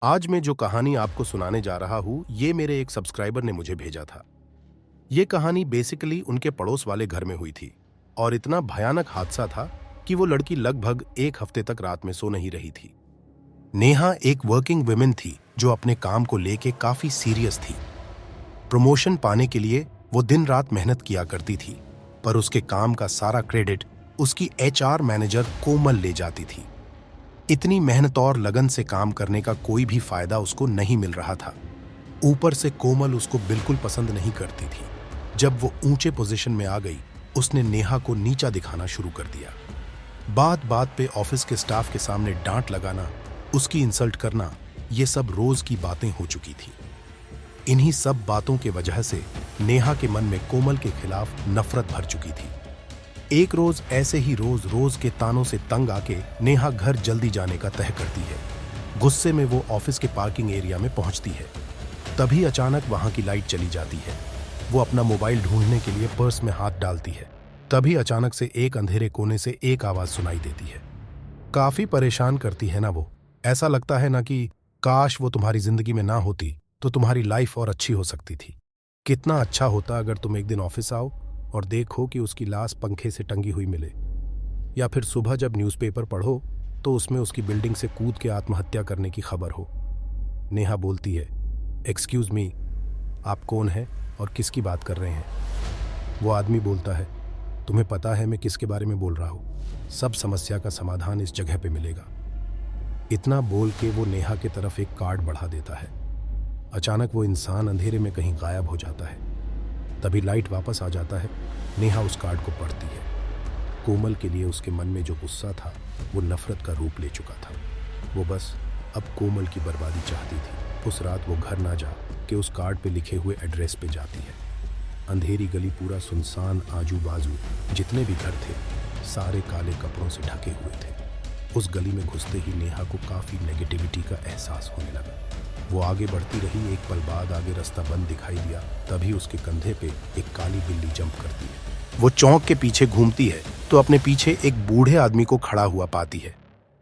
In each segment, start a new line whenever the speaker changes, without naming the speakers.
आज मैं जो कहानी आपको सुनाने जा रहा हूँ, ये मेरे एक सब्सक्राइबर ने मुझे भेजा था। ये कहानी बेसिकली उनके पड़ोस वाले घर में हुई थी और इतना भयानक हादसा था कि वो लड़की लगभग एक हफ्ते तक रात में सो नहीं रही थी। नेहा एक वर्किंग वुमेन थी जो अपने काम को लेके काफी सीरियस थी। प्रमोशन पाने के लिए वो दिन रात मेहनत किया करती थी, पर उसके काम का सारा क्रेडिट उसकी एचआर मैनेजर कोमल ले जाती थी। इतनी मेहनत और लगन से काम करने का कोई भी फायदा उसको नहीं मिल रहा था। ऊपर से कोमल उसको बिल्कुल पसंद नहीं करती थी। जब वो ऊंचे पोजीशन में आ गई, उसने नेहा को नीचा दिखाना शुरू कर दिया। बात बात पे ऑफिस के स्टाफ के सामने डांट लगाना, उसकी इंसल्ट करना, ये सब रोज की बातें हो चुकी थी। इन्हीं सब बातों के वजह से नेहा के मन में कोमल के खिलाफ नफरत भर चुकी थी। एक रोज ऐसे ही रोज रोज के तानों से तंग आके नेहा घर जल्दी जाने का तय करती है। गुस्से में वो ऑफिस के पार्किंग एरिया में पहुंचती है। तभी अचानक वहां की लाइट चली जाती है। वो अपना मोबाइल ढूंढने के लिए पर्स में हाथ डालती है। तभी अचानक से एक अंधेरे कोने से एक आवाज सुनाई देती है। काफी परेशान करती है ना वो। ऐसा लगता है ना कि काश वो तुम्हारी जिंदगी में ना होती तो तुम्हारी लाइफ और अच्छी हो सकती थी। कितना अच्छा होता अगर तुम एक दिन ऑफिस आओ और देखो कि उसकी लाश पंखे से टंगी हुई मिले, या फिर सुबह जब न्यूज़पेपर पढ़ो तो उसमें उसकी बिल्डिंग से कूद के आत्महत्या करने की खबर हो। नेहा बोलती है, एक्सक्यूज मी, आप कौन हैं और किसकी बात कर रहे हैं? वो आदमी बोलता है, तुम्हें पता है मैं किसके बारे में बोल रहा हूँ? सब समस्या का समाधान इस जगह पे मिलेगा। इतना बोल के वो नेहा की तरफ एक कार्ड बढ़ा देता है। अचानक वो इंसान अंधेरे में कहीं गायब हो जाता है। तभी लाइट वापस आ जाता है। नेहा उस कार्ड को पढ़ती है। कोमल के लिए उसके मन में जो गुस्सा था वो नफरत का रूप ले चुका था। वो बस अब कोमल की बर्बादी चाहती थी। उस रात वो घर ना जा के उस कार्ड पे लिखे हुए एड्रेस पे जाती है। अंधेरी गली, पूरा सुनसान, आजू बाजू जितने भी घर थे सारे काले कपड़ों से ढके हुए थे। उस गली में घुसते ही नेहा को काफी नेगेटिविटी का एहसास होने लगा। वो आगे बढ़ती रही। एक पल बाद आगे रास्ता बंद दिखाई दिया। तभी उसके कंधे पे एक काली बिल्ली जंप करती है। वो चौंक के पीछे घूमती है तो अपने पीछे एक बूढ़े आदमी को खड़ा हुआ पाती है।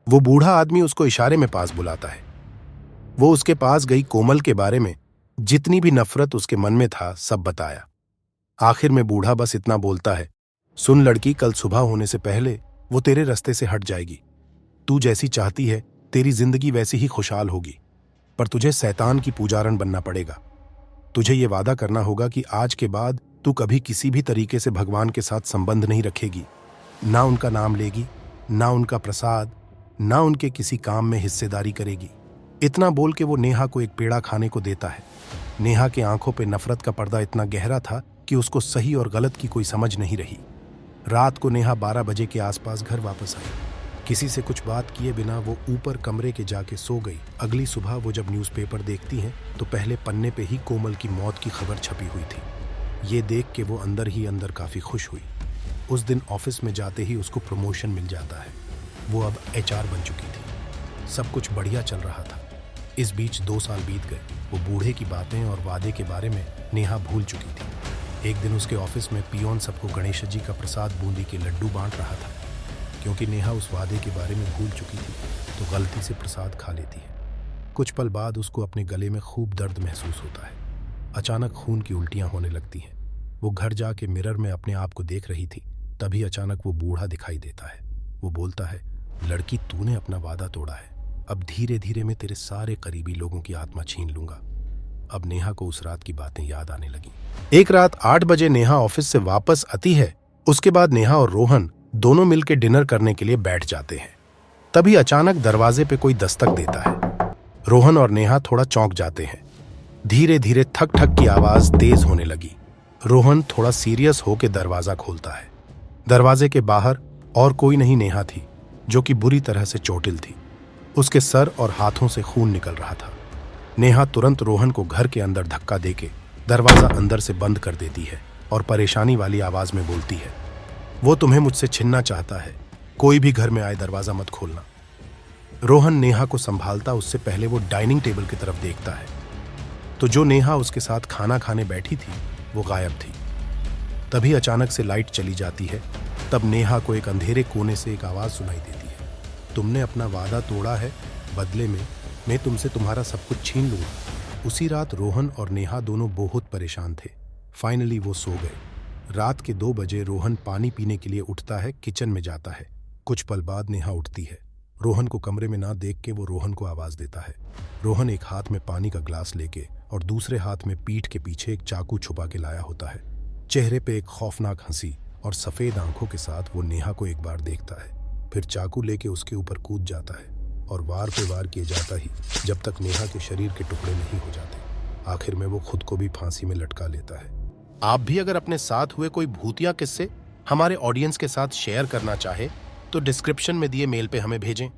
वो बूढ़ा आदमी उसको इशारे में पास बुलाता है। वो उसके पास गई, कोमल के बारे में जितनी भी नफरत उसके मन में था सब बताया। आखिर में बूढ़ा बस इतना बोलता है, सुन लड़की, कल सुबह होने से पहले वो तेरे रास्ते से हट जाएगी। तू जैसी चाहती है तेरी जिंदगी वैसी ही खुशहाल होगी, पर तुझे शैतान की पुजारन बनना पड़ेगा। तुझे ये वादा करना होगा कि आज के बाद तू कभी किसी भी तरीके से भगवान के साथ संबंध नहीं रखेगी, ना उनका नाम लेगी, ना उनका प्रसाद, ना उनके किसी काम में हिस्सेदारी करेगी। इतना बोल के वो नेहा को एक पेड़ा खाने को देता है। नेहा के आंखों पे नफरत का पर्दा इतना गहरा था कि उसको सही और गलत की कोई समझ नहीं रही। रात को नेहा 12 बजे के आसपास घर वापस आई। किसी से कुछ बात किए बिना वो ऊपर कमरे के जाके सो गई। अगली सुबह वो जब न्यूज़पेपर देखती हैं तो पहले पन्ने पे ही कोमल की मौत की खबर छपी हुई थी। ये देख के वो अंदर ही अंदर काफी खुश हुई। उस दिन ऑफिस में जाते ही उसको प्रमोशन मिल जाता है। वो अब एचआर बन चुकी थी। सब कुछ बढ़िया चल रहा था। इस बीच 2 साल बीत गए। वो बूढ़े की बातें और वादे के बारे में नेहा भूल चुकी थी। एक दिन उसके ऑफिस में पियोन सबको गणेश जी का प्रसाद बूंदी के लड्डू बांट रहा था। क्योंकि नेहा उस वादे के बारे में भूल चुकी थी तो गलती से प्रसाद खा लेती है। कुछ पल बाद उसको अपने गले में खूब दर्द महसूस होता है। अचानक खून की उल्टियां होने लगती हैं। वो घर जाके मिरर में अपने आप को देख रही थी। तभी अचानक वो बूढ़ा दिखाई देता है। वो बोलता है, लड़की, तूने अपना वादा तोड़ा है। अब धीरे धीरे मैं तेरे सारे करीबी लोगों की आत्मा छीन लूंगा। अब नेहा को उस रात की बातें याद आने लगी। एक रात 8 बजे नेहा ऑफिस से वापस आती है। उसके बाद नेहा और रोहन दोनों मिलकर डिनर करने के लिए बैठ जाते हैं। तभी अचानक दरवाजे पे कोई दस्तक देता है। रोहन और नेहा थोड़ा चौंक जाते हैं। धीरे धीरे ठक ठक की आवाज तेज होने लगी। रोहन थोड़ा सीरियस होकर दरवाजा खोलता है। दरवाजे के बाहर और कोई नहीं, नेहा थी, जो कि बुरी तरह से चोटिल थी। उसके सर और हाथों से खून निकल रहा था। नेहा तुरंत रोहन को घर के अंदर धक्का देके दरवाजा अंदर से बंद कर देती है और परेशानी वाली आवाज में बोलती है, वो तुम्हें मुझसे छीनना चाहता है। कोई भी घर में आए दरवाजा मत खोलना। रोहन नेहा को संभालता उससे पहले वो डाइनिंग टेबल की तरफ देखता है तो जो नेहा उसके साथ खाना खाने बैठी थी वो गायब थी। तभी अचानक से लाइट चली जाती है। तब नेहा को एक अंधेरे कोने से एक आवाज सुनाई देती है, तुमने अपना वादा तोड़ा है, बदले में मैं तुमसे तुम्हारा सब कुछ छीन लूंगा। उसी रात रोहन और नेहा दोनों बहुत परेशान थे। फाइनली वो सो गए। रात के 2 बजे रोहन पानी पीने के लिए उठता है, किचन में जाता है। कुछ पल बाद नेहा उठती है। रोहन को कमरे में ना देख के वो रोहन को आवाज देता है। रोहन एक हाथ में पानी का ग्लास लेके और दूसरे हाथ में पीठ के पीछे एक चाकू छुपा के लाया होता है। चेहरे पे एक खौफनाक हंसी और सफेद आंखों के साथ वो नेहा को एक बार देखता है, फिर चाकू लेके उसके ऊपर कूद जाता है और वार पे वार किए जाता ही जब तक नेहा के शरीर के टुकड़े नहीं हो जाते। आखिर में वो खुद को भी फांसी में लटका लेता है। आप भी अगर अपने साथ हुए कोई भूतिया किस्से हमारे ऑडियंस के साथ शेयर करना चाहे तो डिस्क्रिप्शन में दिए मेल पे हमें भेजें।